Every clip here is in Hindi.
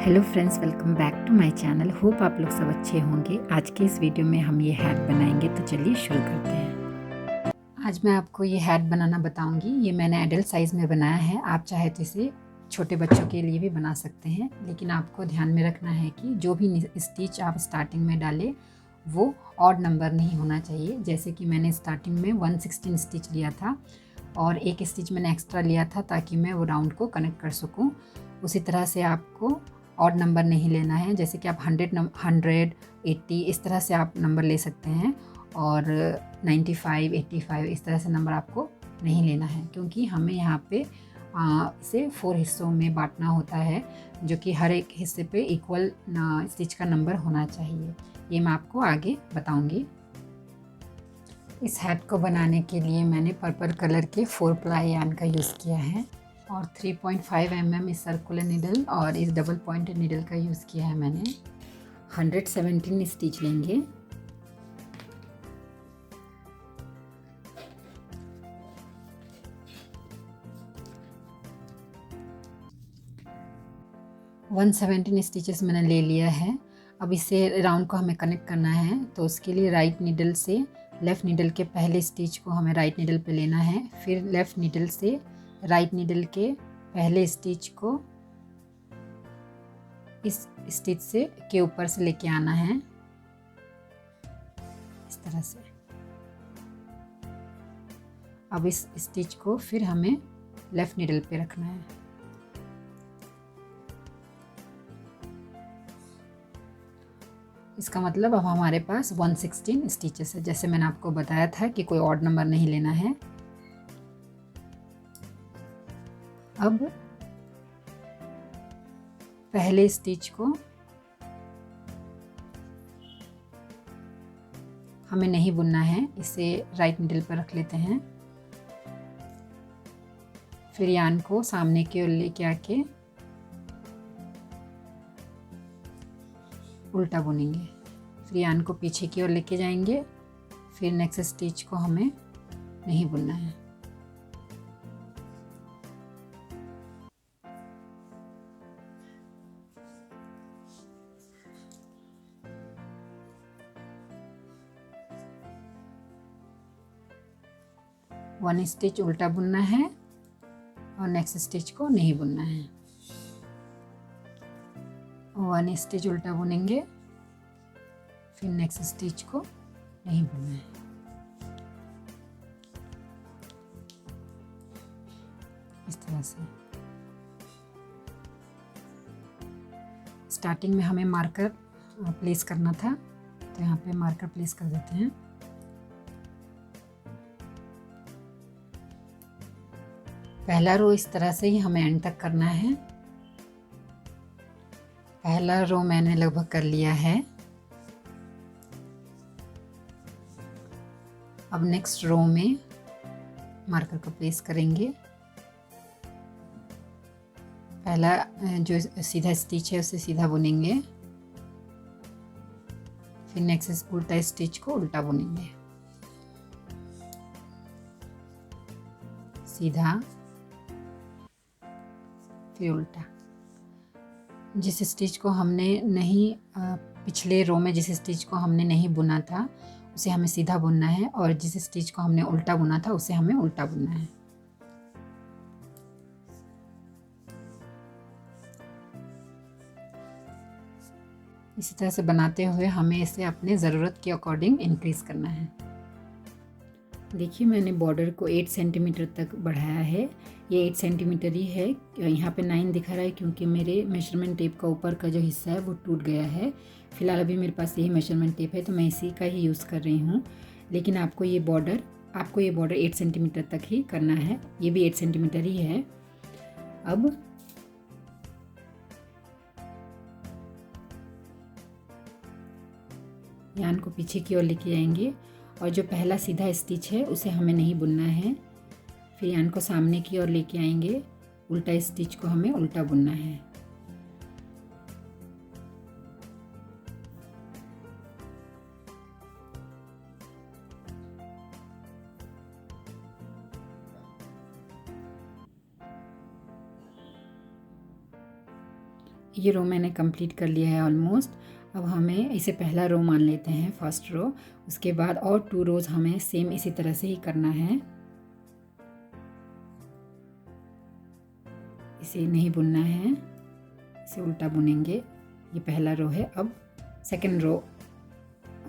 Hello friends, welcome back to my channel. Hope आप लोग सब अच्छे होंगे। आज के इस वीडियो में हम ये हैट बनाएंगे, तो चलिए शुरू करते हैं। आज मैं आपको ये हैट बनाना बताऊंगी। ये मैंने एडल्ट साइज़ में बनाया है। आप चाहे तो इसे छोटे बच्चों के लिए भी बना सकते हैं, लेकिन आपको ध्यान में रखना है कि जो भी स्टिच आप स्टार्टिंग में डालें वो ऑड नंबर नहीं होना चाहिए। जैसे कि मैंने स्टार्टिंग में 116 स्टिच लिया था और एक स्टिच मैंने एक्स्ट्रा लिया था ताकि मैं वो राउंड को कनेक्ट कर सकूं। उसी तरह से आपको ऑड नंबर नहीं लेना है। जैसे कि आप 100, 80 इस तरह से आप नंबर ले सकते हैं, और 95, 85 इस तरह से नंबर आपको नहीं लेना है, क्योंकि हमें यहाँ पे इसे 4 हिस्सों में बांटना होता है, जो कि हर एक हिस्से पे इक्वल स्टिच का नंबर होना चाहिए। ये मैं आपको आगे बताऊंगी। इस हैट को बनाने के लिए मैंने पर्पल कलर के 4 प्लाई यार्न का यूज़ किया है और 3.5 mm इस सर्कुलर नीडल और इस डबल पॉइंट नीडल का यूज़ किया है मैंने। 117 स्टिच लेंगे। वन 17 स्टिचेस मैंने ले लिया है। अब इसे राउंड को हमें कनेक्ट करना है, तो उसके लिए राइट नीडल से लेफ़्ट नीडल के पहले स्टिच को हमें राइट नीडल पे लेना है, फिर लेफ़्ट नीडल से राइट नीडल के पहले स्टिच को इस स्टिच से के ऊपर से लेके आना है, इस तरह से। अब इस स्टिच को फिर हमें लेफ़्ट नीडल पे रखना है। इसका मतलब अब हमारे पास 116 स्टिचेस है। जैसे मैंने आपको बताया था कि कोई ऑड नंबर नहीं लेना है। अब पहले स्टिच को हमें नहीं बुनना है, इसे राइट नीडल पर रख लेते हैं। फिर यार्न को सामने की ओर लेके आके उल्टा बुनेंगे। फिर यार्न को पीछे की ओर लेके जाएंगे। फिर नेक्स्ट स्टिच को हमें नहीं बुनना है। वन स्टिच उल्टा बुनना है और नेक्स्ट स्टिच को नहीं बुनना है। वन स्टिच उल्टा बुनेंगे, फिर नेक्स्ट स्टिच को नहीं बुनना है। इस तरह से स्टार्टिंग में हमें मार्कर प्लेस करना था, तो यहाँ पे मार्कर प्लेस कर देते हैं। पहला रो इस तरह से ही हमें एंड तक करना है। पहला रो मैंने लगभग कर लिया है। अब नेक्स्ट रो में मार्कर को प्लेस करेंगे। पहला जो सीधा स्टिच है उसे सीधा बुनेंगे, फिर नेक्स्ट उल्टा स्टिच को उल्टा बुनेंगे। सीधा फिर उल्टा। जिस स्टिच को हमने नहीं पिछले रो में जिस स्टिच को हमने नहीं बुना था उसे हमें सीधा बुनना है, और जिस स्टिच को हमने उल्टा बुना था उसे हमें उल्टा बुनना है। इसी तरह से बनाते हुए हमें इसे अपने ज़रूरत के अकॉर्डिंग इंक्रीज़ करना है। देखिए, मैंने बॉर्डर को 8 सेंटीमीटर तक बढ़ाया है। ये 8 सेंटीमीटर ही है। यहाँ पे 9 दिखा रहा है क्योंकि मेरे मेजरमेंट टेप का ऊपर का जो हिस्सा है वो टूट गया है। फ़िलहाल अभी मेरे पास यही मेजरमेंट टेप है, तो मैं इसी का ही यूज़ कर रही हूँ। लेकिन आपको ये बॉर्डर 8 सेंटीमीटर तक ही करना है। ये भी 8 सेंटीमीटर ही है। अब यार्न को पीछे की ओर लेके जाएंगे, और जो पहला सीधा स्टिच है उसे हमें नहीं बुनना है। फिर यार्न को सामने की ओर लेके आएंगे, उल्टा स्टिच को हमें उल्टा बुनना है। ये रो मैंने कंप्लीट कर लिया है ऑलमोस्ट। अब हमें इसे पहला रो मान लेते हैं, फर्स्ट रो। उसके बाद और 2 रोज़ हमें सेम इसी तरह से ही करना है। इसे नहीं बुनना है, इसे उल्टा बुनेंगे। ये पहला रो है, अब सेकंड रो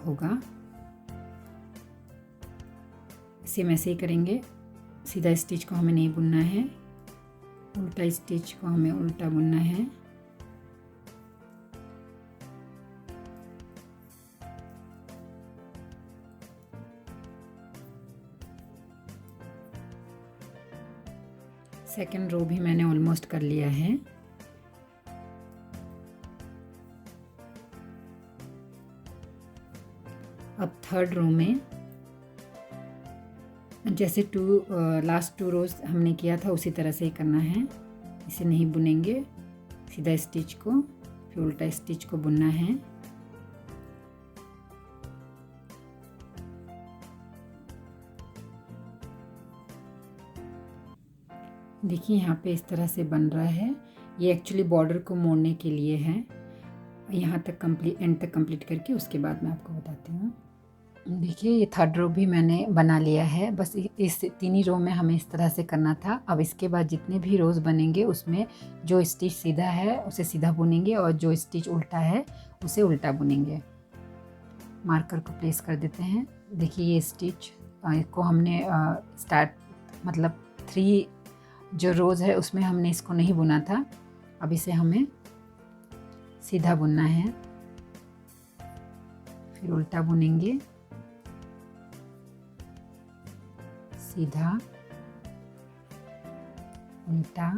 होगा। सेम ऐसे ही करेंगे। सीधा स्टिच को हमें नहीं बुनना है, उल्टा स्टिच को हमें उल्टा बुनना है। सेकंड रो भी मैंने ऑलमोस्ट कर लिया है। अब थर्ड रो में जैसे लास्ट 2 रोज हमने किया था उसी तरह से ही करना है। इसे नहीं बुनेंगे, सीधा स्टिच को फिर उल्टा स्टिच को बुनना है। देखिए यहाँ पे इस तरह से बन रहा है। ये एक्चुअली बॉर्डर को मोड़ने के लिए है। यहाँ तक एंड तक कंप्लीट करके उसके बाद मैं आपको बताती हूँ। देखिए ये थर्ड रो भी मैंने बना लिया है। बस इस 3 ही रो में हमें इस तरह से करना था। अब इसके बाद जितने भी रोज़ बनेंगे उसमें जो स्टिच सीधा है उसे सीधा बुनेंगे और जो स्टिच उल्टा है उसे उल्टा बुनेंगे। मार्कर को प्लेस कर देते हैं। देखिए ये स्टिच को हमने मतलब 3 जो रोज़ है उसमें हमने इसको नहीं बुना था। अब इसे हमें सीधा बुनना है, फिर उल्टा बुनेंगे, सीधा उल्टा,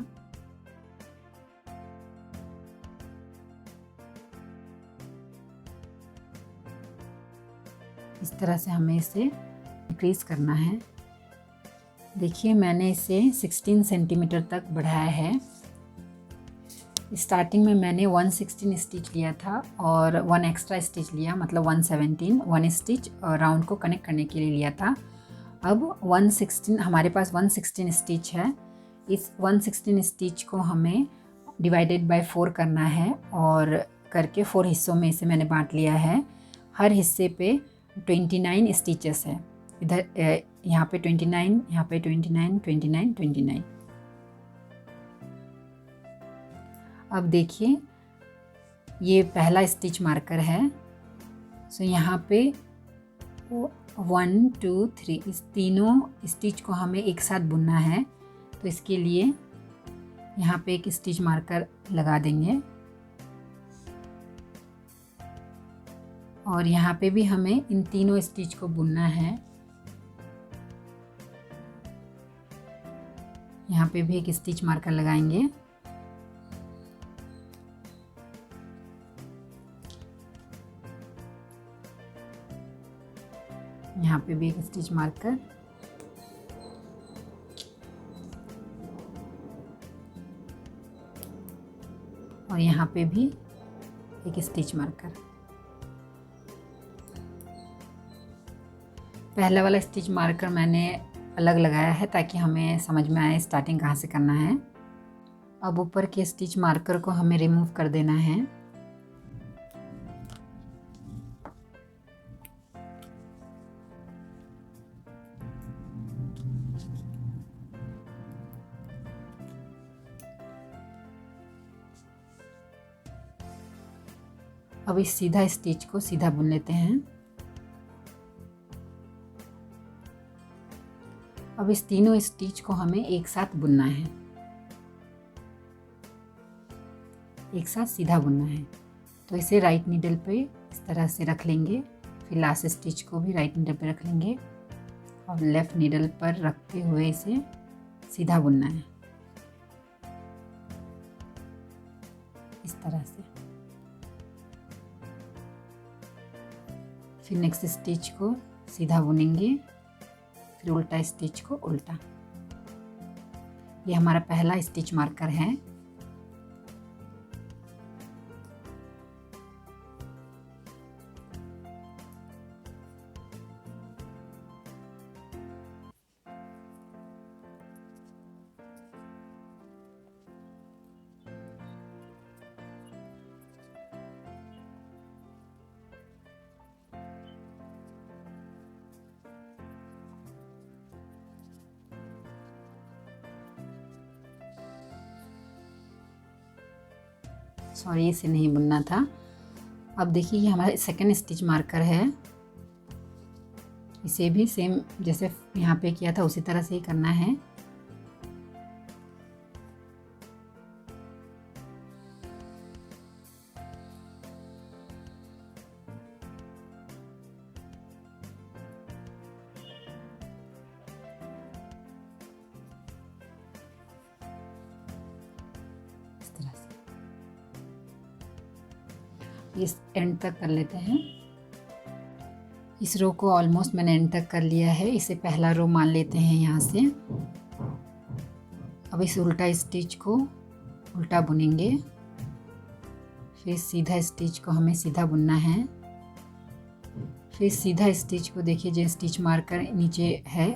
इस तरह से हमें इसे इंक्रीज करना है। देखिए मैंने इसे 16 सेंटीमीटर तक बढ़ाया है। स्टार्टिंग में मैंने 116 स्टिच लिया था और 1 एक्स्ट्रा स्टिच लिया, मतलब 117 1 स्टिच राउंड को कनेक्ट करने के लिए लिया था। अब 116 हमारे पास 116 स्टिच है। इस 116 स्टिच को हमें डिवाइडेड बाय 4 करना है और करके 4 हिस्सों में इसे मैंने बांट लिया है। हर हिस्से पे 29 स्टिचेस है। इधर यहाँ पे 29, यहाँ पे 29, 29, 29। अब देखिए ये पहला स्टिच मार्कर है। सो यहाँ पे 1 2 3 इस तीनों स्टिच को हमें एक साथ बुनना है। तो इसके लिए यहाँ पे एक स्टिच मार्कर लगा देंगे और यहाँ पे भी हमें इन तीनों स्टिच को बुनना है। यहाँ पे भी एक स्टिच मार्कर लगाएंगे। यहाँ पे भी एक स्टिच मार्कर, और यहाँ पे भी एक स्टिच मार्कर। पहला वाला स्टिच मार्कर मैंने अलग लगाया है ताकि हमें समझ में आए स्टार्टिंग कहाँ से करना है। अब ऊपर के स्टिच मार्कर को हमें रिमूव कर देना है। अब इस सीधा स्टिच को सीधा बुन लेते हैं। अब इस तीनों स्टिच को हमें एक साथ बुनना है, एक साथ सीधा बुनना है। तो इसे राइट नीडल पे इस तरह से रख लेंगे, फिर लास्ट स्टिच को भी राइट नीडल पे रख लेंगे और लेफ्ट नीडल पर रखते हुए इसे सीधा बुनना है इस तरह से। फिर नेक्स्ट स्टिच को सीधा बुनेंगे, फिर उल्टा स्टिच को उल्टा। ये हमारा पहला स्टिच मार्कर है। सॉरी, इसे नहीं बुनना था। अब देखिए ये हमारा सेकंड स्टिच मार्कर है, इसे भी सेम जैसे यहाँ पे किया था उसी तरह से ही करना है। इस तरह से इस एंड तक कर लेते हैं। इस रो को ऑलमोस्ट मैंने एंड तक कर लिया है। इसे पहला रो मान लेते हैं यहाँ से। अब इस उल्टा स्टिच को उल्टा बुनेंगे, फिर सीधा स्टिच को हमें सीधा बुनना है। फिर सीधा स्टिच को देखिए जो स्टिच मार्कर नीचे है,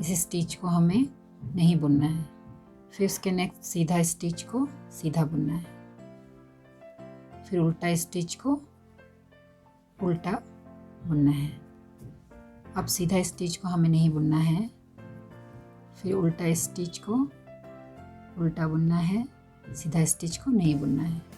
इस स्टिच को हमें नहीं बुनना है। फिर उसके नेक्स्ट सीधा स्टिच को सीधा बुनना है, फिर उल्टा स्टिच को उल्टा बुनना है। अब सीधा स्टिच को हमें नहीं बुनना है, फिर उल्टा स्टिच को उल्टा बुनना है, सीधा स्टिच को नहीं बुनना है।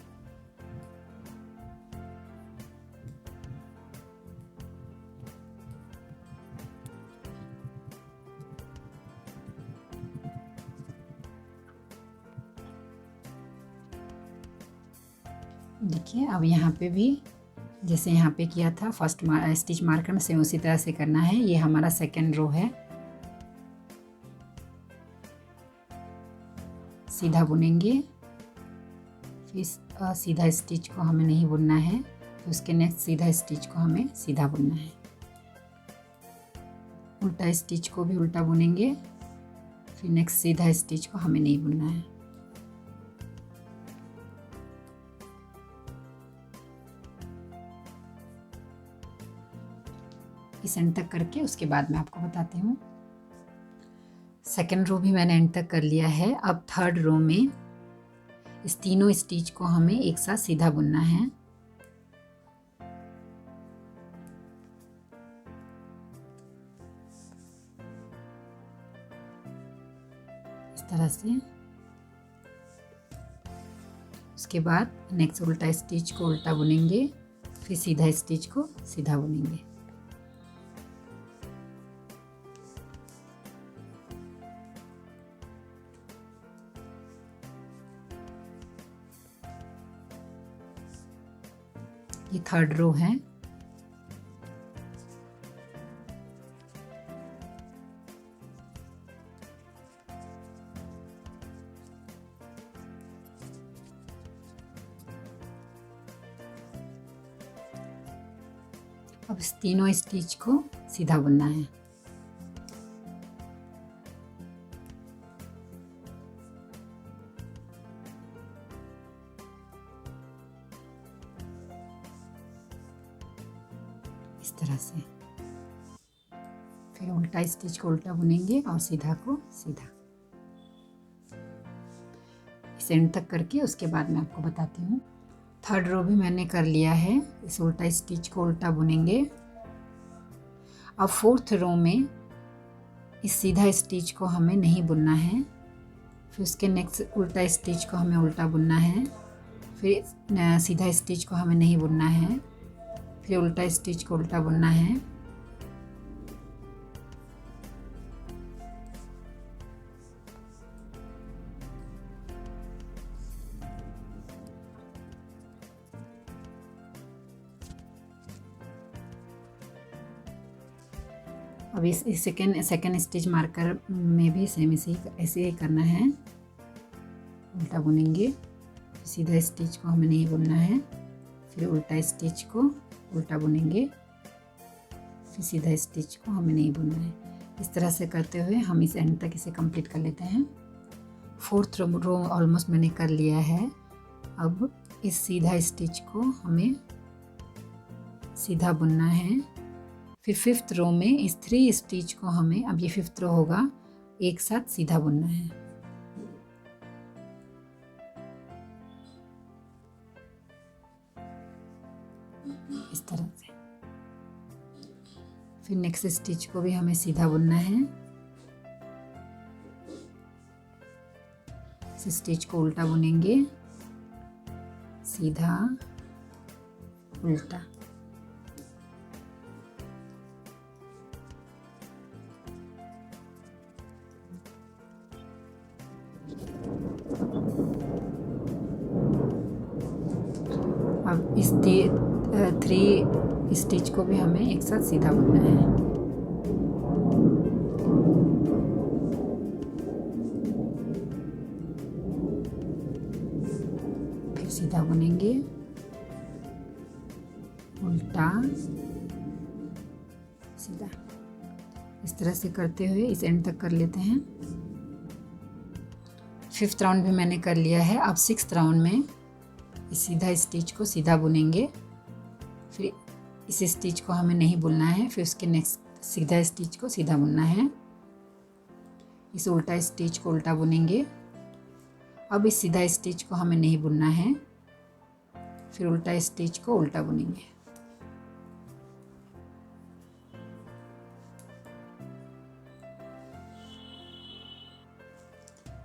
देखिए अब यहाँ पे भी जैसे यहाँ पे किया था फर्स्ट स्टिच मार्कर में, सेम उसी तरह से करना है। ये हमारा सेकेंड रो है। सीधा बुनेंगे, फिर सीधा स्टिच को हमें नहीं बुनना है, फिर उसके नेक्स्ट सीधा स्टिच को हमें सीधा बुनना है। उल्टा स्टिच को भी उल्टा बुनेंगे, फिर नेक्स्ट सीधा स्टिच को हमें नहीं बुनना है। इस एंड तक करके उसके बाद मैं आपको बताती हूँ। सेकेंड रो भी मैंने एंड तक कर लिया है। अब थर्ड रो में इस तीनों स्टिच को हमें एक साथ सीधा बुनना है। इस तरह से। उसके बाद नेक्स्ट उल्टा स्टिच को उल्टा बुनेंगे, फिर सीधा स्टिच को सीधा बुनेंगे। ये थर्ड रो है। अब इस तीनों स्टिच को सीधा बुनना है। इस तरह से। फिर उल्टा स्टिच को उल्टा बुनेंगे और सीधा को सीधा। इस एंड तक करके उसके बाद मैं आपको बताती हूँ। थर्ड रो भी मैंने कर लिया है। इस उल्टा स्टिच को उल्टा बुनेंगे। अब फोर्थ रो में इस सीधा स्टिच को हमें नहीं बुनना है, फिर उसके नेक्स्ट उल्टा स्टिच को हमें उल्टा बुनना है, फिर सीधा स्टिच को हमें नहीं बुनना है, फिर उल्टा स्टिच को उल्टा बुनना है। अब इस सेकेंड स्टिच मार्कर में भी सेम ऐसे ही करना है। उल्टा बुनेंगे, सीधा स्टिच को हमें नहीं बुनना है, फिर उल्टा स्टिच को उल्टा बुनेंगे, फिर सीधा स्टिच को हमें नहीं बुनना है। इस तरह से करते हुए हम इस एंड तक इसे कंप्लीट कर लेते हैं। फोर्थ रो ऑलमोस्ट मैंने कर लिया है। अब इस सीधा स्टिच को हमें सीधा बुनना है। फिर फिफ्थ रो में इस 3 स्टिच को हमें, अब ये फिफ्थ रो होगा, एक साथ सीधा बुनना है। इस तरह से। फिर नेक्स्ट स्टिच को भी हमें सीधा बुनना है। इस स्टिच को उल्टा बुनेंगे, सीधा, उल्टा। अब इस 3 स्टिच को भी हमें एक साथ सीधा बुनना है। फिर सीधा बुनेंगे, उल्टा, सीधा। इस तरह से करते हुए इस एंड तक कर लेते हैं। 5th राउंड भी मैंने कर लिया है। अब 6th राउंड में इस सीधा स्टिच को सीधा बुनेंगे, फिर इस स्टिच को हमें नहीं बुनना है, फिर उसके नेक्स्ट सीधा स्टिच को सीधा बुनना है। इस उल्टा स्टिच को उल्टा बुनेंगे। अब इस सीधा स्टिच को हमें नहीं बुनना है, फिर उल्टा स्टिच को उल्टा बुनेंगे।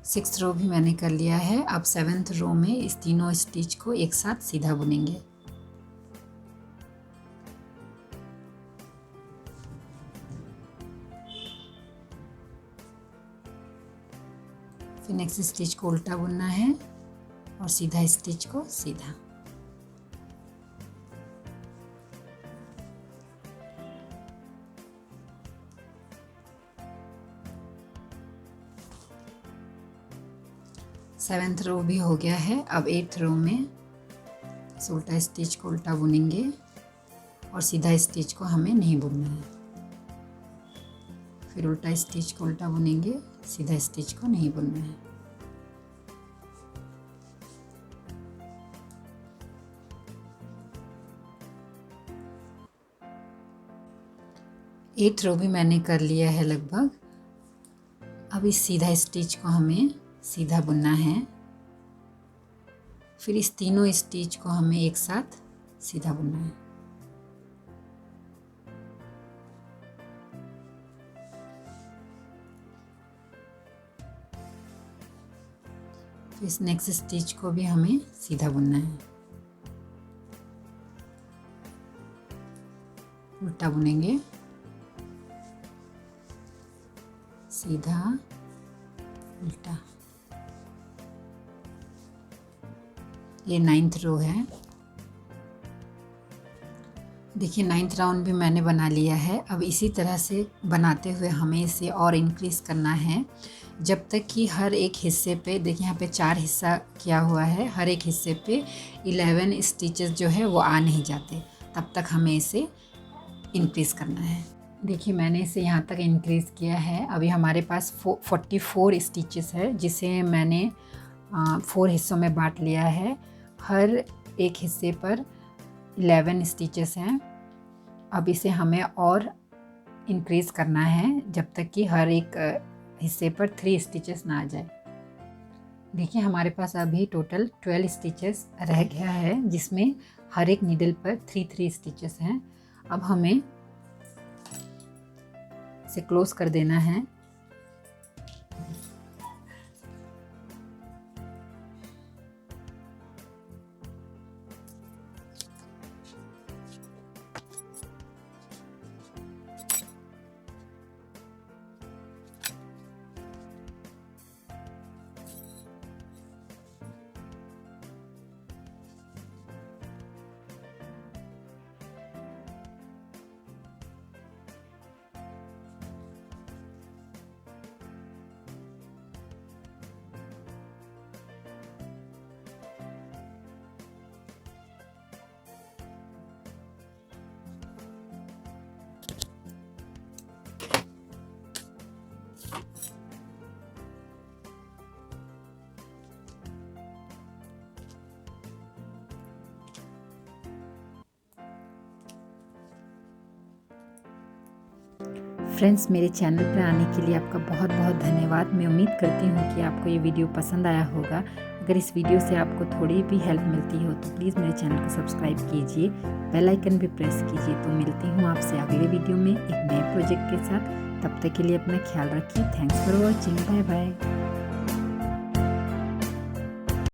सिक्स्थ रो भी मैंने कर लिया है। अब 7th रो में इस तीनों स्टिच को एक साथ सीधा बुनेंगे। फिर नेक्स्ट स्टिच को उल्टा बुनना है और सीधा स्टिच को सीधा। सेवेंथ रो भी हो गया है। अब 8th रो में इस उल्टा स्टिच को उल्टा बुनेंगे और सीधा स्टिच को हमें नहीं बुनना है। फिर उल्टा स्टिच को उल्टा बुनेंगे, सीधा स्टिच को नहीं बुनना है। एथ रो भी मैंने कर लिया है लगभग। अब इस सीधा स्टिच को हमें सीधा बुनना है। फिर इस तीनों स्टिच को हमें एक साथ सीधा बुनना है। फिर इस नेक्स्ट स्टिच को भी हमें सीधा बुनना है। उल्टा बुनेंगे, सीधा, उल्टा। ये 9th रो है। देखिए 9th राउंड भी मैंने बना लिया है। अब इसी तरह से बनाते हुए हमें इसे और इंक्रीज़ करना है जब तक कि हर एक हिस्से पे, देखिए यहाँ पे 4 हिस्सा किया हुआ है, हर एक हिस्से पे 11 स्टिचेस जो है वो आ नहीं जाते, तब तक हमें इसे इंक्रीज़ करना है। देखिए मैंने इसे यहाँ तक इंक्रीज़ किया है। अभी हमारे पास 44 स्टिचेस है, जिसे मैंने 4 हिस्सों में बांट लिया है। हर एक हिस्से पर 11 स्टिचेस हैं। अब इसे हमें और इंक्रीज़ करना है जब तक कि हर एक हिस्से पर 3 स्टिचेस ना आ जाए। देखिए हमारे पास अभी टोटल 12 स्टिचेस रह गया है, जिसमें हर एक नीडल पर 3 स्टिचेस हैं। अब हमें इसे क्लोज कर देना है। फ्रेंड्स, मेरे चैनल पर आने के लिए आपका बहुत बहुत धन्यवाद। मैं उम्मीद करती हूँ कि आपको ये वीडियो पसंद आया होगा। अगर इस वीडियो से आपको थोड़ी भी हेल्प मिलती हो तो प्लीज़ मेरे चैनल को सब्सक्राइब कीजिए, बेल आइकन भी प्रेस कीजिए। तो मिलती हूँ आपसे अगले वीडियो में एक नए प्रोजेक्ट के साथ। तब तक के लिए अपना ख्याल रखिए। Thanks for watching. Bye bye.